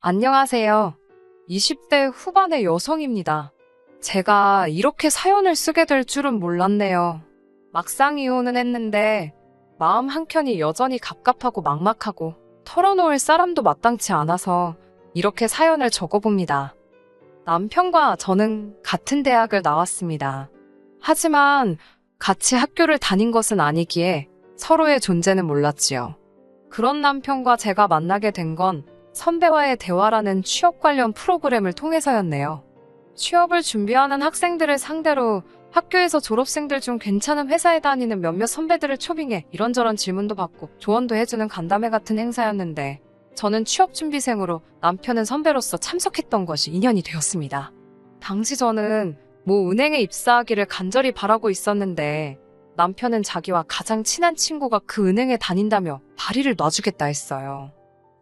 안녕하세요. 20대 후반의 여성입니다. 제가 이렇게 사연을 쓰게 될 줄은 몰랐네요. 막상 이혼은 했는데 마음 한켠이 여전히 갑갑하고 막막하고 털어놓을 사람도 마땅치 않아서 이렇게 사연을 적어봅니다. 남편과 저는 같은 대학을 나왔습니다. 하지만 같이 학교를 다닌 것은 아니기에 서로의 존재는 몰랐지요. 그런 남편과 제가 만나게 된 건 선배와의 대화라는 취업 관련 프로그램을 통해서였네요. 취업을 준비하는 학생들을 상대로 학교에서 졸업생들 중 괜찮은 회사에 다니는 몇몇 선배들을 초빙해 이런저런 질문도 받고 조언도 해주는 간담회 같은 행사였는데 저는 취업준비생으로 남편은 선배로서 참석했던 것이 인연이 되었습니다. 당시 저는 모 은행에 입사하기를 간절히 바라고 있었는데 남편은 자기와 가장 친한 친구가 그 은행에 다닌다며 발의를 놔주겠다 했어요.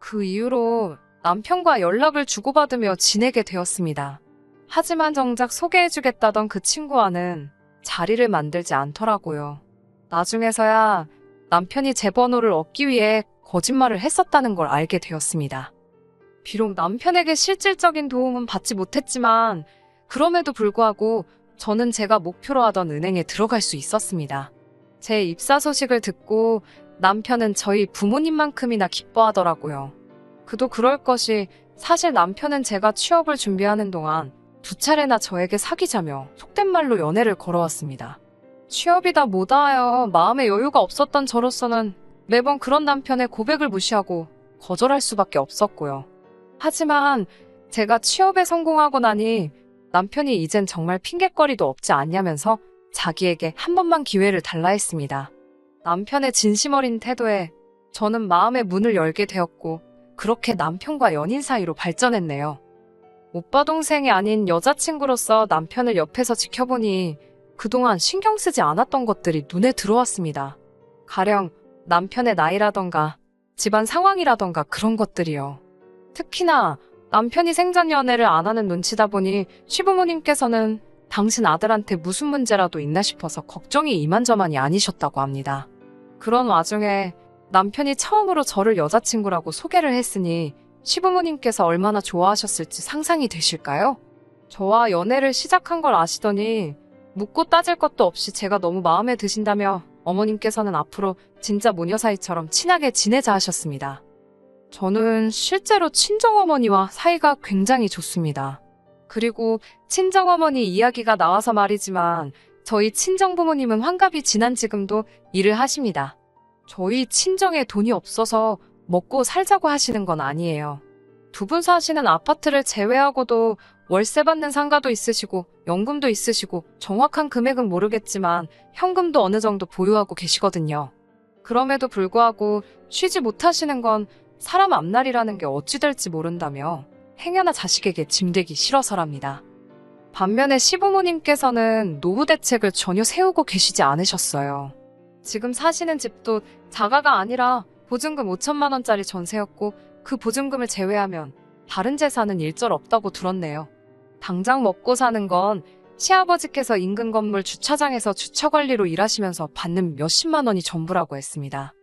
그 이후로 남편과 연락을 주고받으며 지내게 되었습니다. 하지만 정작 소개해주겠다던 그 친구와는 자리를 만들지 않더라고요. 나중에서야 남편이 제 번호를 얻기 위해 거짓말을 했었다는 걸 알게 되었습니다. 비록 남편에게 실질적인 도움은 받지 못했지만 그럼에도 불구하고 저는 제가 목표로 하던 은행에 들어갈 수 있었습니다. 제 입사 소식을 듣고 남편은 저희 부모님만큼이나 기뻐하더라고요. 그도 그럴 것이 사실 남편은 제가 취업을 준비하는 동안 2차례나 저에게 사귀자며 속된 말로 연애를 걸어왔습니다. 취업이다 뭐다 하여 마음의 여유가 없었던 저로서는 매번 그런 남편의 고백을 무시하고 거절할 수밖에 없었고요. 하지만 제가 취업에 성공하고 나니 남편이 이젠 정말 핑곗거리도 없지 않냐면서 자기에게 한 번만 기회를 달라 했습니다. 남편의 진심 어린 태도에 저는 마음의 문을 열게 되었고 그렇게 남편과 연인 사이로 발전했네요. 오빠 동생이 아닌 여자친구로서 남편을 옆에서 지켜보니 그동안 신경 쓰지 않았던 것들이 눈에 들어왔습니다. 가령 남편의 나이라던가 집안 상황이라던가 그런 것들이요. 특히나 남편이 생전 연애를 안 하는 눈치다 보니 시부모님께서는 당신 아들한테 무슨 문제라도 있나 싶어서 걱정이 이만저만이 아니셨다고 합니다. 그런 와중에 남편이 처음으로 저를 여자친구라고 소개를 했으니 시부모님께서 얼마나 좋아하셨을지 상상이 되실까요? 저와 연애를 시작한 걸 아시더니 묻고 따질 것도 없이 제가 너무 마음에 드신다며 어머님께서는 앞으로 진짜 모녀 사이처럼 친하게 지내자 하셨습니다. 저는 실제로 친정어머니와 사이가 굉장히 좋습니다. 그리고 친정어머니 이야기가 나와서 말이지만 저희 친정부모님은 환갑이 지난 지금도 일을 하십니다. 저희 친정에 돈이 없어서 먹고 살자고 하시는 건 아니에요. 두 분 사시는 아파트를 제외하고도 월세 받는 상가도 있으시고 연금도 있으시고 정확한 금액은 모르겠지만 현금도 어느 정도 보유하고 계시거든요. 그럼에도 불구하고 쉬지 못하시는 건 사람 앞날이라는 게 어찌 될지 모른다며 행여나 자식에게 짐되기 싫어서랍니다. 반면에 시부모님께서는 노후 대책을 전혀 세우고 계시지 않으셨어요. 지금 사시는 집도 자가가 아니라 보증금 5천만 원짜리 전세였고 그 보증금을 제외하면 다른 재산은 일절 없다고 들었네요. 당장 먹고 사는 건 시아버지께서 인근 건물 주차장에서 주차관리로 일하시면서 받는 몇십만 원이 전부라고 했습니다.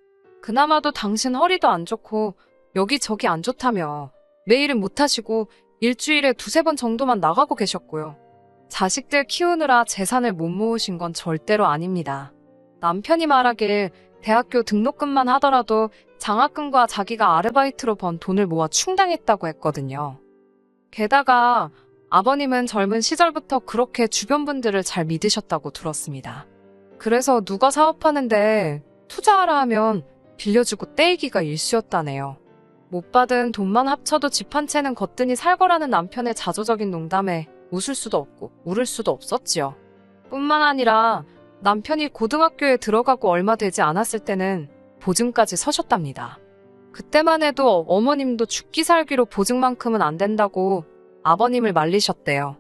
그나마도 당신 허리도 안 좋고 여기저기 안 좋다며 매일은 못하시고 일주일에 2-3번 정도만 나가고 계셨고요. 자식들 키우느라 재산을 못 모으신 건 절대로 아닙니다. 남편이 말하길 대학교 등록금만 하더라도 장학금과 자기가 아르바이트로 번 돈을 모아 충당했다고 했거든요. 게다가 아버님은 젊은 시절부터 그렇게 주변 분들을 잘 믿으셨다고 들었습니다. 그래서 누가 사업하는데 투자하라 하면 빌려주고 떼이기가 일쑤였다네요. 못 받은 돈만 합쳐도 집 한 채는 거뜬히 살 거라는 남편의 자조적인 농담에 웃을 수도 없고 울을 수도 없었지요. 뿐만 아니라 남편이 고등학교에 들어가고 얼마 되지 않았을 때는 보증까지 서셨답니다. 그때만 해도 어머님도 죽기 살기로 보증만큼은 안 된다고 아버님을 말리셨대요.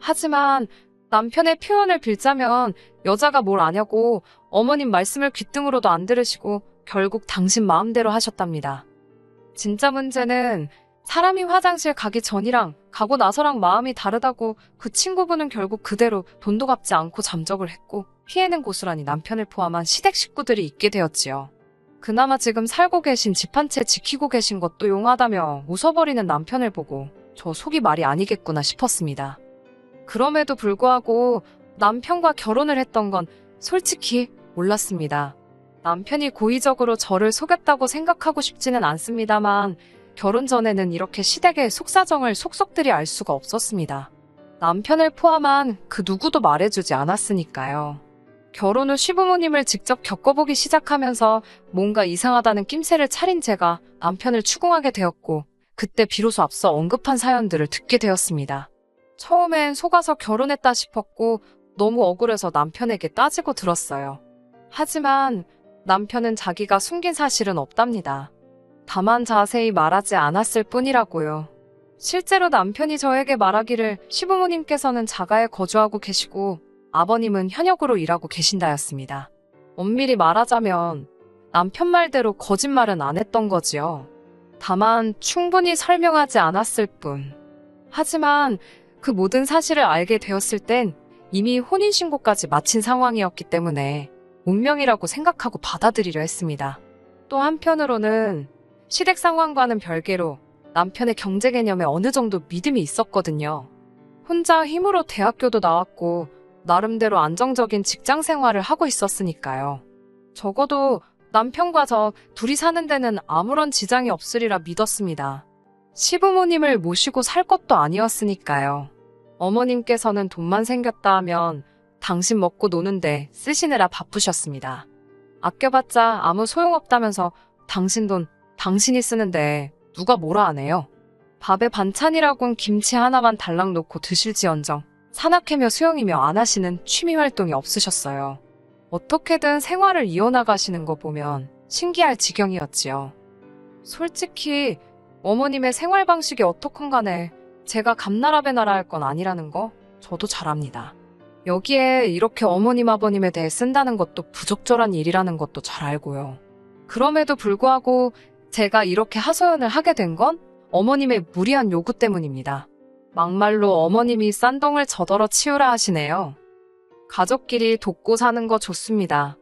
하지만 남편의 표현을 빌자면 여자가 뭘 아냐고 어머님 말씀을 귓등으로도 안 들으시고 결국 당신 마음대로 하셨답니다. 진짜 문제는 사람이 화장실 가기 전이랑 가고 나서랑 마음이 다르다고 그 친구분은 결국 그대로 돈도 갚지 않고 잠적을 했고 피해는 고스란히 남편을 포함한 시댁 식구들이 있게 되었지요. 그나마 지금 살고 계신 집 한 채 지키고 계신 것도 용하다며 웃어버리는 남편을 보고 저 속이 말이 아니겠구나 싶었습니다. 그럼에도 불구하고 남편과 결혼을 했던 건 솔직히 몰랐습니다. 남편이 고의적으로 저를 속였다고 생각하고 싶지는 않습니다만 결혼 전에는 이렇게 시댁의 속사정을 속속들이 알 수가 없었습니다. 남편을 포함한 그 누구도 말해주지 않았으니까요. 결혼 후 시부모님을 직접 겪어보기 시작하면서 뭔가 이상하다는 낌새를 차린 제가 남편을 추궁하게 되었고 그때 비로소 앞서 언급한 사연들을 듣게 되었습니다. 처음엔 속아서 결혼했다 싶었고 너무 억울해서 남편에게 따지고 들었어요. 하지만 남편은 자기가 숨긴 사실은 없답니다. 다만 자세히 말하지 않았을 뿐이라고요. 실제로 남편이 저에게 말하기를 시부모님께서는 자가에 거주하고 계시고 아버님은 현역으로 일하고 계신다였습니다. 엄밀히 말하자면 남편 말대로 거짓말은 안 했던 거지요. 다만 충분히 설명하지 않았을 뿐. 하지만 그 모든 사실을 알게 되었을 땐 이미 혼인신고까지 마친 상황이었기 때문에 운명이라고 생각하고 받아들이려 했습니다. 또 한편으로는 시댁 상황과는 별개로 남편의 경제 개념에 어느 정도 믿음이 있었거든요. 혼자 힘으로 대학교도 나왔고 나름대로 안정적인 직장 생활을 하고 있었으니까요. 적어도 남편과 저 둘이 사는 데는 아무런 지장이 없으리라 믿었습니다. 시부모님을 모시고 살 것도 아니었으니까요. 어머님께서는 돈만 생겼다 하면 당신 먹고 노는데 쓰시느라 바쁘셨습니다. 아껴봤자 아무 소용없다면서 당신 돈 당신이 쓰는데 누가 뭐라 하네요. 밥에 반찬이라곤 김치 하나만 달랑 놓고 드실지언정 산악회며 수영이며 안 하시는 취미 활동이 없으셨어요. 어떻게든 생활을 이어나가시는 거 보면 신기할 지경이었지요. 솔직히 어머님의 생활 방식이 어떻건 간에 제가 감나라배나라 할 건 아니라는 거 저도 잘 압니다. 여기에 이렇게 어머님 아버님에 대해 쓴다는 것도 부적절한 일이라는 것도 잘 알고요. 그럼에도 불구하고 제가 이렇게 하소연을 하게 된 건 어머님의 무리한 요구 때문입니다. 막말로 어머님이 싼동을 저더러 치우라 하시네요. 가족끼리 돕고 사는 거 좋습니다.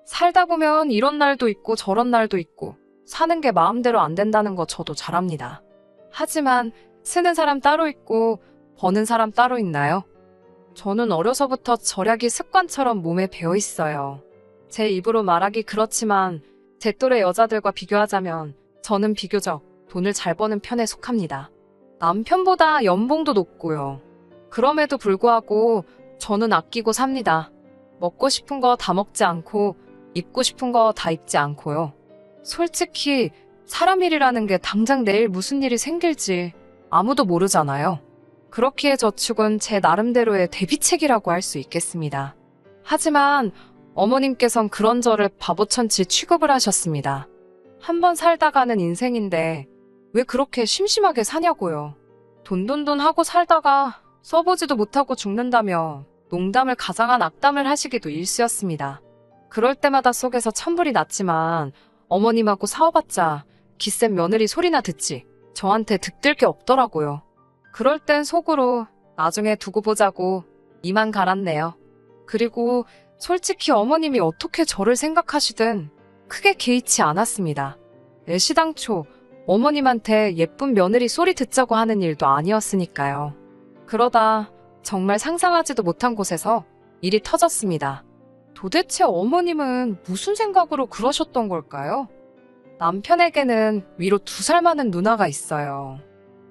살다 보면 이런 날도 있고 저런 날도 있고 사는 게 마음대로 안 된다는 거 저도 잘 압니다. 하지만 쓰는 사람 따로 있고 버는 사람 따로 있나요? 저는 어려서부터 절약이 습관처럼 몸에 배어 있어요. 제 입으로 말하기 그렇지만 제 또래 여자들과 비교하자면 저는 비교적 돈을 잘 버는 편에 속합니다. 남편보다 연봉도 높고요. 그럼에도 불구하고 저는 아끼고 삽니다. 먹고 싶은 거 다 먹지 않고 입고 싶은 거 다 입지 않고요. 솔직히 사람 일이라는 게 당장 내일 무슨 일이 생길지 아무도 모르잖아요. 그렇기에 저축은 제 나름대로의 대비책이라고 할 수 있겠습니다. 하지만 어머님께선 그런 저를 바보천치 취급을 하셨습니다. 한번 살다가는 인생인데 왜 그렇게 심심하게 사냐고요. 돈돈돈 하고 살다가 써보지도 못하고 죽는다며 농담을 가장한 악담을 하시기도 일쑤였습니다. 그럴 때마다 속에서 천불이 났지만 어머님하고 싸워봤자 기센 며느리 소리나 듣지 저한테 득들 게 없더라고요. 그럴 땐 속으로 나중에 두고 보자고 이만 갈았네요. 그리고 솔직히 어머님이 어떻게 저를 생각하시든 크게 개의치 않았습니다. 애시당초 어머님한테 예쁜 며느리 소리 듣자고 하는 일도 아니었으니까요. 그러다 정말 상상하지도 못한 곳에서 일이 터졌습니다. 도대체 어머님은 무슨 생각으로 그러셨던 걸까요? 남편에게는 위로 2살 많은 누나가 있어요.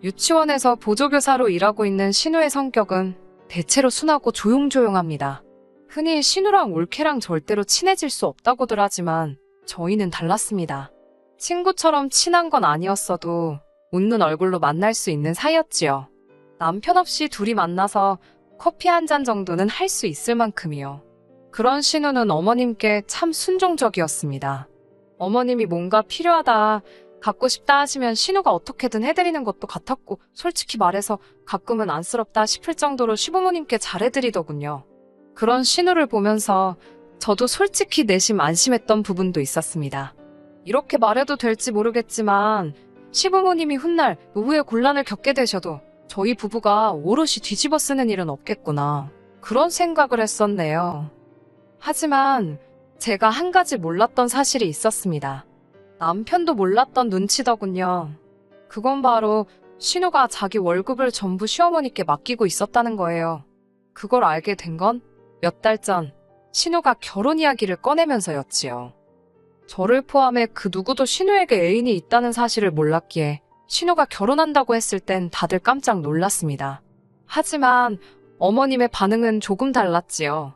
유치원에서 보조교사로 일하고 있는 신우의 성격은 대체로 순하고 조용조용합니다. 흔히 신우랑 올케랑 절대로 친해질 수 없다고들 하지만 저희는 달랐습니다. 친구처럼 친한 건 아니었어도 웃는 얼굴로 만날 수 있는 사이였지요. 남편 없이 둘이 만나서 커피 한 잔 정도는 할 수 있을 만큼이요. 그런 신우는 어머님께 참 순종적이었습니다. 어머님이 뭔가 필요하다, 갖고 싶다 하시면 신우가 어떻게든 해드리는 것도 같았고 솔직히 말해서 가끔은 안쓰럽다 싶을 정도로 시부모님께 잘해드리더군요. 그런 신우를 보면서 저도 솔직히 내심 안심했던 부분도 있었습니다. 이렇게 말해도 될지 모르겠지만 시부모님이 훗날 노후의 곤란을 겪게 되셔도 저희 부부가 오롯이 뒤집어 쓰는 일은 없겠구나. 그런 생각을 했었네요. 하지만 제가 한 가지 몰랐던 사실이 있었습니다. 남편도 몰랐던 눈치더군요. 그건 바로 신우가 자기 월급을 전부 시어머니께 맡기고 있었다는 거예요. 그걸 알게 된 건 몇 달 전 신우가 결혼 이야기를 꺼내면서였지요. 저를 포함해 그 누구도 신우에게 애인이 있다는 사실을 몰랐기에 신우가 결혼한다고 했을 땐 다들 깜짝 놀랐습니다. 하지만 어머님의 반응은 조금 달랐지요.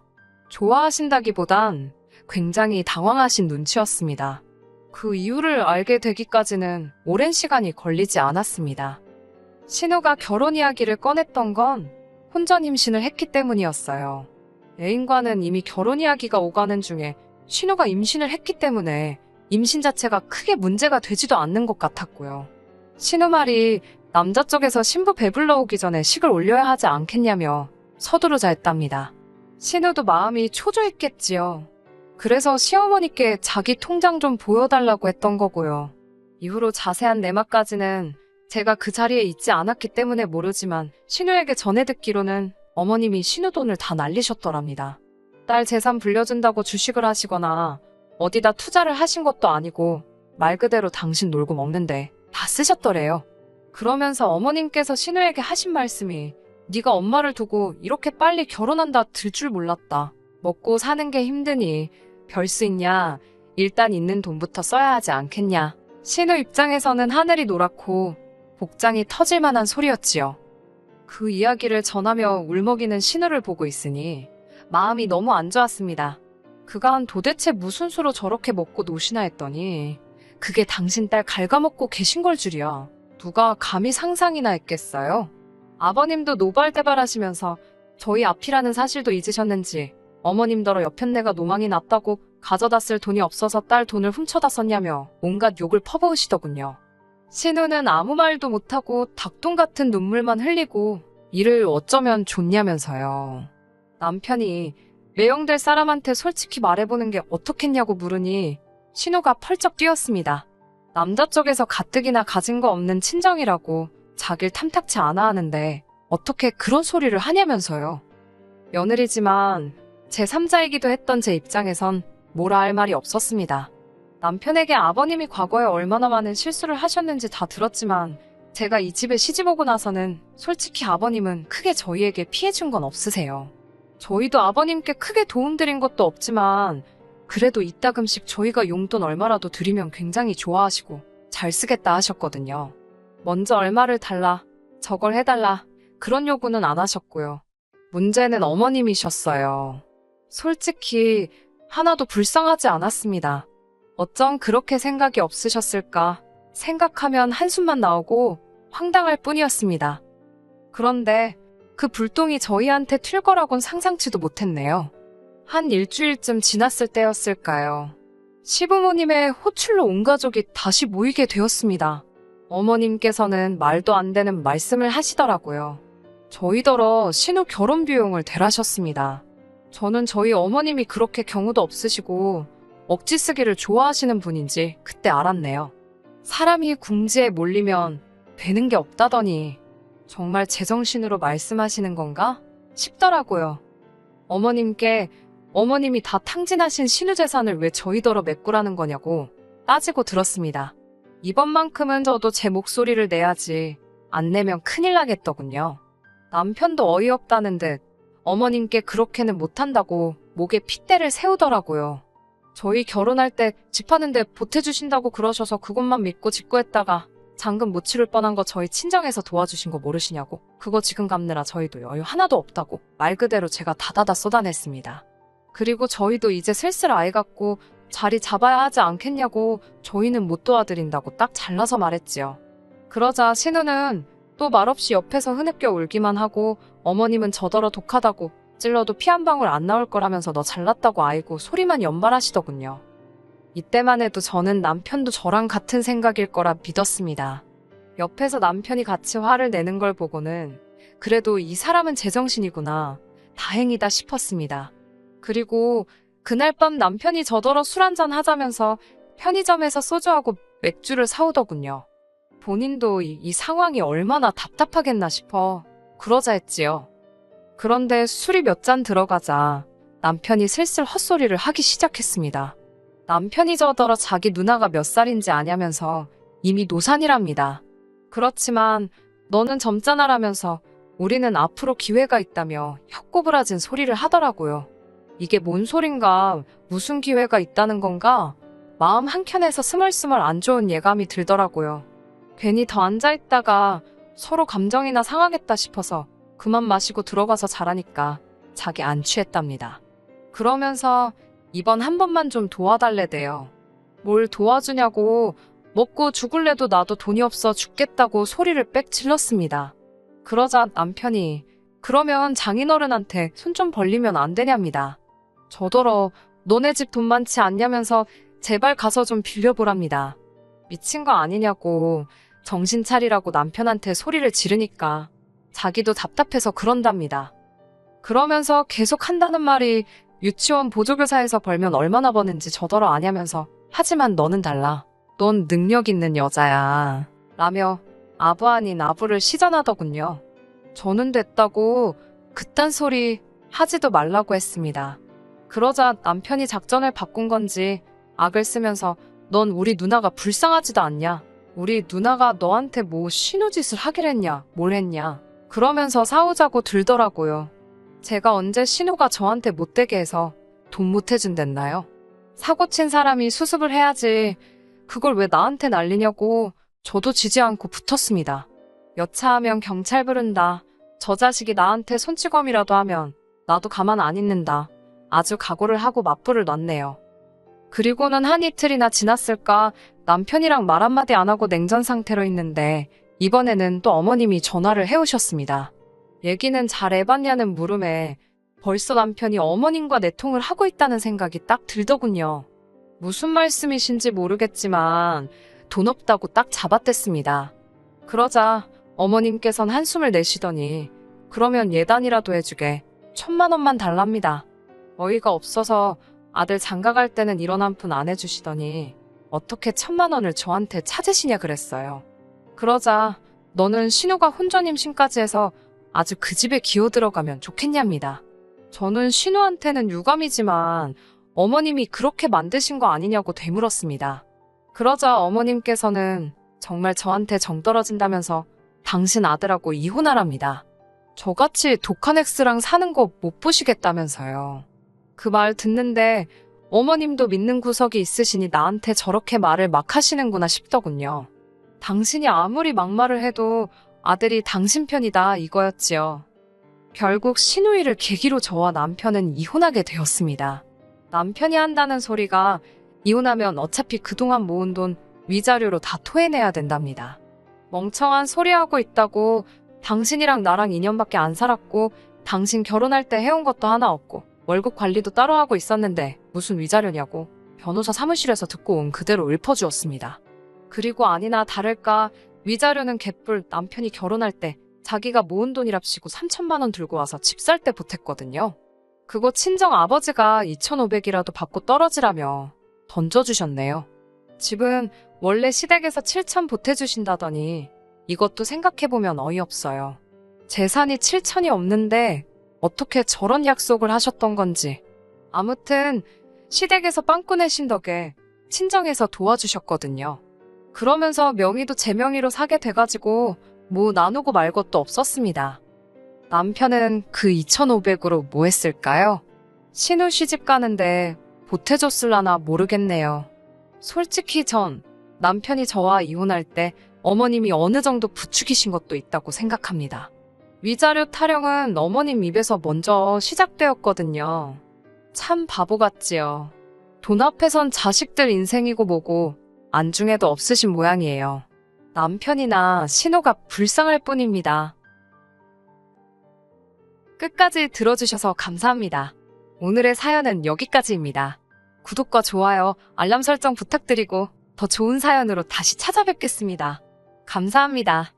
좋아하신다기보단 굉장히 당황하신 눈치였습니다. 그 이유를 알게 되기까지는 오랜 시간이 걸리지 않았습니다. 신우가 결혼 이야기를 꺼냈던 건 혼전 임신을 했기 때문이었어요. 애인과는 이미 결혼 이야기가 오가는 중에 신우가 임신을 했기 때문에 임신 자체가 크게 문제가 되지도 않는 것 같았고요. 신우 말이 남자 쪽에서 신부 배불러 오기 전에 식을 올려야 하지 않겠냐며 서두르자 했답니다. 신우도 마음이 초조했겠지요. 그래서 시어머니께 자기 통장 좀 보여달라고 했던 거고요. 이후로 자세한 내막까지는 제가 그 자리에 있지 않았기 때문에 모르지만 신우에게 전해 듣기로는 어머님이 신우 돈을 다 날리셨더랍니다. 딸 재산 불려준다고 주식을 하시거나 어디다 투자를 하신 것도 아니고 말 그대로 당신 놀고 먹는데 다 쓰셨더래요. 그러면서 어머님께서 신우에게 하신 말씀이 네가 엄마를 두고 이렇게 빨리 결혼한다 들 줄 몰랐다. 먹고 사는 게 힘드니 별 수 있냐. 일단 있는 돈부터 써야 하지 않겠냐. 신우 입장에서는 하늘이 노랗고 복장이 터질 만한 소리였지요. 그 이야기를 전하며 울먹이는 신우를 보고 있으니 마음이 너무 안 좋았습니다. 그간 도대체 무슨 수로 저렇게 먹고 노시나 했더니 그게 당신 딸 갉아먹고 계신 걸 줄이야. 누가 감히 상상이나 했겠어요? 아버님도 노발대발하시면서 저희 앞이라는 사실도 잊으셨는지 어머님더러 여편네가 노망이 났다고 가져다 쓸 돈이 없어서 딸 돈을 훔쳐다 썼냐며 온갖 욕을 퍼부으시더군요. 신우는 아무 말도 못하고 닭똥 같은 눈물만 흘리고 이를 어쩌면 좋냐면서요. 남편이 매형될 사람한테 솔직히 말해보는 게 어떻겠냐고 물으니 신우가 펄쩍 뛰었습니다. 남자 쪽에서 가뜩이나 가진 거 없는 친정이라고 자길 탐탁치 않아 하는데 어떻게 그런 소리를 하냐면서요. 며느리지만 제3자이기도 했던 제 입장에선 뭐라 할 말이 없었습니다. 남편에게 아버님이 과거에 얼마나 많은 실수를 하셨는지 다 들었지만 제가 이 집에 시집오고 나서는 솔직히 아버님은 크게 저희에게 피해준 건 없으세요. 저희도 아버님께 크게 도움드린 것도 없지만 그래도 이따금씩 저희가 용돈 얼마라도 드리면 굉장히 좋아하시고 잘 쓰겠다 하셨거든요. 먼저 얼마를 달라, 저걸 해달라 그런 요구는 안 하셨고요. 문제는 어머님이셨어요. 솔직히 하나도 불쌍하지 않았습니다. 어쩜 그렇게 생각이 없으셨을까 생각하면 한숨만 나오고 황당할 뿐이었습니다. 그런데 그 불똥이 저희한테 튈 거라곤 상상치도 못했네요. 한 일주일쯤 지났을 때였을까요. 시부모님의 호출로 온 가족이 다시 모이게 되었습니다. 어머님께서는 말도 안 되는 말씀을 하시더라고요. 저희더러 신우 결혼 비용을 대라셨습니다. 저는 저희 어머님이 그렇게 경우도 없으시고 억지 쓰기를 좋아하시는 분인지 그때 알았네요. 사람이 궁지에 몰리면 되는 게 없다더니 정말 제정신으로 말씀하시는 건가 싶더라고요. 어머님이 다 탕진하신 신우 재산을 왜 저희더러 메꾸라는 거냐고 따지고 들었습니다. 이번만큼은 저도 제 목소리를 내야지 안 내면 큰일 나겠더군요. 남편도 어이없다는 듯 어머님께 그렇게는 못한다고 목에 핏대를 세우더라고요. 저희 결혼할 때 집 하는데 보태주신다고 그러셔서 그것만 믿고 직구했다가 잔금 못 치를 뻔한 거 저희 친정에서 도와주신 거 모르시냐고. 그거 지금 갚느라 저희도 여유 하나도 없다고 말 그대로 제가 다다다 쏟아냈습니다. 그리고 저희도 이제 슬슬 아이 갖고 자리 잡아야 하지 않겠냐고 저희는 못 도와드린다고 딱 잘라서 말했지요. 그러자 신우는 또 말없이 옆에서 흐느껴 울기만 하고 어머님은 저더러 독하다고 찔러도 피 한 방울 안 나올 거라면서 너 잘났다고 아이고 소리만 연발하시더군요. 이때만 해도 저는 남편도 저랑 같은 생각일 거라 믿었습니다. 옆에서 남편이 같이 화를 내는 걸 보고는 그래도 이 사람은 제정신이구나 다행이다 싶었습니다. 그리고 그날 밤 남편이 저더러 술 한잔 하자면서 편의점에서 소주하고 맥주를 사오더군요. 본인도 이 상황이 얼마나 답답하겠나 싶어 그러자 했지요. 그런데 술이 몇 잔 들어가자 남편이 슬슬 헛소리를 하기 시작했습니다. 남편이 저더러 자기 누나가 몇 살인지 아냐면서 이미 노산이랍니다. 그렇지만 너는 젊잖아라면서 우리는 앞으로 기회가 있다며 혀꼬부라진 소리를 하더라고요. 이게 뭔 소린가, 무슨 기회가 있다는 건가? 마음 한켠에서 스멀스멀 안 좋은 예감이 들더라고요. 괜히 더 앉아있다가 서로 감정이나 상하겠다 싶어서 그만 마시고 들어가서 자라니까 자기 안 취했답니다. 그러면서 이번 한 번만 좀 도와달래대요. 뭘 도와주냐고, 먹고 죽을래도 나도 돈이 없어 죽겠다고 소리를 빽 질렀습니다. 그러자 남편이 그러면 장인어른한테 손 좀 벌리면 안 되냐입니다. 저더러 너네 집 돈 많지 않냐면서 제발 가서 좀 빌려보랍니다. 미친 거 아니냐고 정신 차리라고 남편한테 소리를 지르니까 자기도 답답해서 그런답니다. 그러면서 계속 한다는 말이 유치원 보조교사에서 벌면 얼마나 버는지 저더러 아냐면서 하지만 너는 달라. 넌 능력 있는 여자야. 라며 아부 아닌 아부를 시전하더군요. 저는 됐다고 그딴 소리 하지도 말라고 했습니다. 그러자 남편이 작전을 바꾼 건지 악을 쓰면서 넌 우리 누나가 불쌍하지도 않냐? 우리 누나가 너한테 뭐 신우짓을 하기랬냐? 뭘 했냐? 그러면서 싸우자고 들더라고요. 제가 언제 신우가 저한테 못되게 해서 돈 못 해준댔나요? 사고 친 사람이 수습을 해야지 그걸 왜 나한테 난리냐고 저도 지지 않고 붙었습니다. 여차하면 경찰 부른다. 저 자식이 나한테 손찌검이라도 하면 나도 가만 안 있는다. 아주 각오를 하고 맞불을 놨네요. 그리고는 한 이틀이나 지났을까 남편이랑 말 한마디 안 하고 냉전 상태로 있는데 이번에는 또 어머님이 전화를 해오셨습니다. 얘기는 잘 해봤냐는 물음에 벌써 남편이 어머님과 내통을 하고 있다는 생각이 딱 들더군요. 무슨 말씀이신지 모르겠지만 돈 없다고 딱 잡아댔습니다. 그러자 어머님께선 한숨을 내쉬더니 그러면 예단이라도 해주게 1,000만 원만 달랍니다. 어이가 없어서 아들 장가갈 때는 이런 한 푼 안 해주시더니 어떻게 1,000만 원을 저한테 찾으시냐 그랬어요. 그러자 너는 신우가 혼전임신까지 해서 아주 그 집에 기어 들어가면 좋겠냐입니다. 저는 신우한테는 유감이지만 어머님이 그렇게 만드신 거 아니냐고 되물었습니다. 그러자 어머님께서는 정말 저한테 정 떨어진다면서 당신 아들하고 이혼하랍니다. 저같이 독한 엑스랑 사는 거 못 보시겠다면서요. 그 말 듣는데 어머님도 믿는 구석이 있으시니 나한테 저렇게 말을 막 하시는구나 싶더군요. 당신이 아무리 막말을 해도 아들이 당신 편이다 이거였지요. 결국 신우이를 계기로 저와 남편은 이혼하게 되었습니다. 남편이 한다는 소리가 이혼하면 어차피 그동안 모은 돈 위자료로 다 토해내야 된답니다. 멍청한 소리하고 있다고 당신이랑 나랑 2년밖에 안 살았고 당신 결혼할 때 해온 것도 하나 없고 월급 관리도 따로 하고 있었는데 무슨 위자료냐고 변호사 사무실에서 듣고 온 그대로 읊어주었습니다. 그리고 아니나 다를까 위자료는 개뿔 남편이 결혼할 때 자기가 모은 돈이랍시고 3,000만 원 들고 와서 집 살 때 보탰거든요. 그거 친정 아버지가 2,500이라도 받고 떨어지라며 던져주셨네요. 집은 원래 시댁에서 7,000 보태주신다더니 이것도 생각해보면 어이없어요. 재산이 7,000이 없는데 어떻게 저런 약속을 하셨던 건지. 아무튼 시댁에서 빵꾸 내신 덕에 친정에서 도와주셨거든요. 그러면서 명의도 제 명의로 사게 돼가지고 뭐 나누고 말 것도 없었습니다. 남편은 그 2,500으로 뭐 했을까요? 신우 시집 가는데 보태줬을라나 모르겠네요. 솔직히 전 남편이 저와 이혼할 때 어머님이 어느 정도 부추기신 것도 있다고 생각합니다. 위자료 타령은 어머님 입에서 먼저 시작되었거든요. 참 바보 같지요. 돈 앞에선 자식들 인생이고 뭐고 안중에도 없으신 모양이에요. 남편이나 신우가 불쌍할 뿐입니다. 끝까지 들어주셔서 감사합니다. 오늘의 사연은 여기까지입니다. 구독과 좋아요, 알람 설정 부탁드리고 더 좋은 사연으로 다시 찾아뵙겠습니다. 감사합니다.